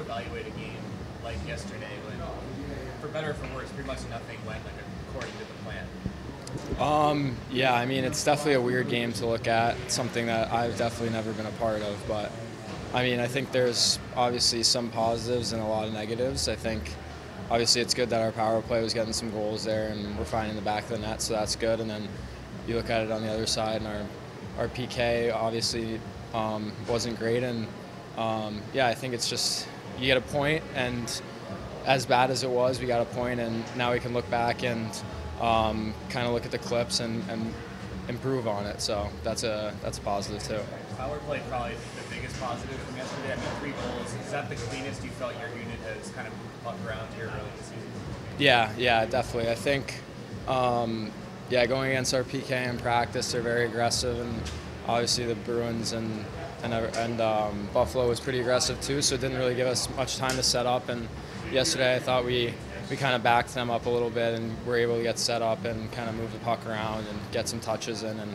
evaluate a game like yesterday when, for better or for worse, pretty much nothing went like according to the plan? Yeah, I mean, it's definitely a weird game to look at, something that I've definitely never been a part of. But, I mean, I think there's obviously some positives and a lot of negatives. I think, obviously, it's good that our power play was getting some goals there and we're finding the back of the net, so that's good. And then you look at it on the other side, and our PK obviously wasn't great. And, yeah, I think it's just you get a point, and as bad as it was, we got a point, and now we can look back and kind of look at the clips and improve on it. So that's a positive too. Power play probably the biggest positive from yesterday. I mean, 3 goals. Is that the cleanest you felt your unit has kind of moved the puck around here early this season? Yeah, definitely. I think, going against our PK in practice, they're very aggressive, and obviously the Bruins and Buffalo was pretty aggressive too. So it didn't really give us much time to set up. And yesterday, I thought we kind of backed them up a little bit and were able to get set up and kind of move the puck around and get some touches in. And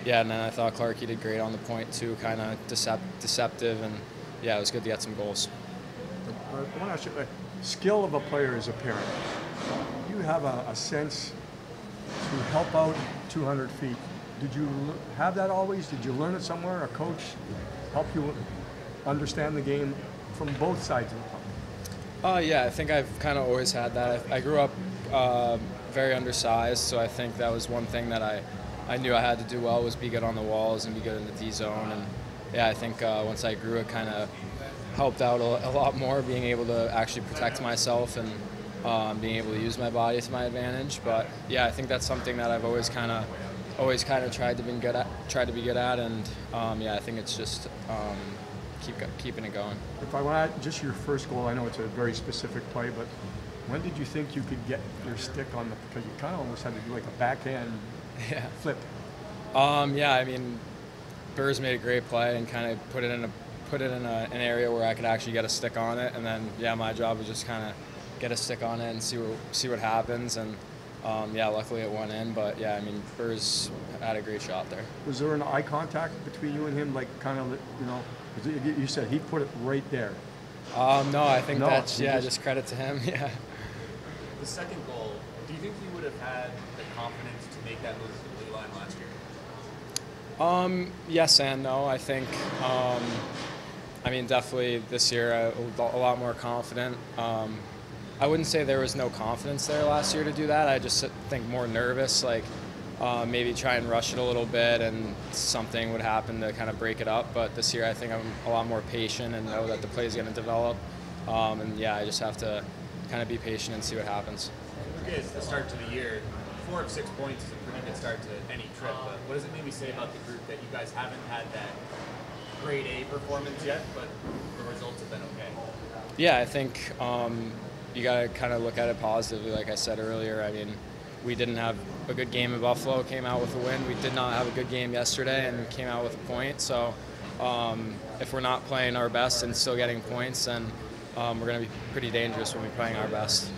then I thought Clarkie did great on the point too, kind of deceptive, and it was good to get some goals. I want to ask you, the skill of a player is apparent. You have a sense to help out 200 feet. Did you have that always? Did you learn it somewhere? A coach help you understand the game from both sides of the puck? I think I've kind of always had that. I grew up very undersized, so I think that was one thing that I knew I had to do well, was be good on the walls and be good in the D zone. And I think once I grew, it kind of helped out a lot more, being able to actually protect myself and being able to use my body to my advantage. But I think that's something that I've always kind of tried to be good at, and I think it's just keeping it going. If I want just your first goal, I know it's a very specific play, but when did you think you could get your stick on the? Because you kind of almost had to do like a backhand flip. I mean, Burrs made a great play and kind of put it in an area where I could actually get a stick on it, and then my job was just kind of get a stick on it and see what happens. And luckily it went in. But I mean, Burrs had a great shot there. Was there an eye contact between you and him, like kind of, you said he put it right there? No, I think that's just credit to him. Yeah. The second goal, do you think you would have had the confidence to make that move to the blue line last year? Yes and no. I think, definitely this year a lot more confident. I wouldn't say there was no confidence there last year to do that. I just think more nervous, like maybe try and rush it a little bit and something would happen to kind of break it up. But this year I think I'm a lot more patient and know that the play is going to develop. I just have to kind of be patient and see what happens. Okay, it's the start to the year. 4 of 6 points is a pretty good start to any trip. But what does it maybe say about the group that you guys haven't had that grade A performance yet, but the results have been okay? Yeah, I think you got to kind of look at it positively. Like I said earlier, I mean, we didn't have a good game in Buffalo, came out with a win. We did not have a good game yesterday and came out with a point. So if we're not playing our best and still getting points, then we're going to be pretty dangerous when we're playing our best.